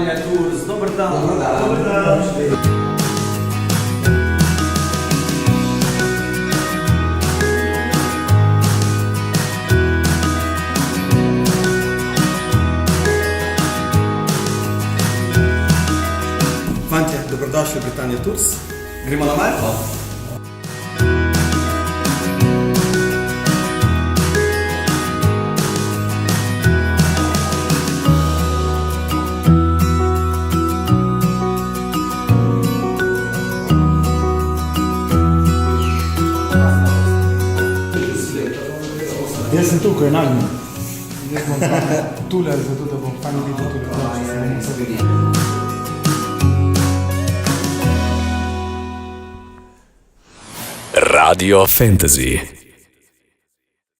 Britannia Tours, dober dan. Dober dan. Fantje, dobrodošli v Britannia Tours. Gremo na Malto? Jaz sem tukaj nagnjen. Jaz bom tule, zato da bom fajn videl tule. Radio Fantasy.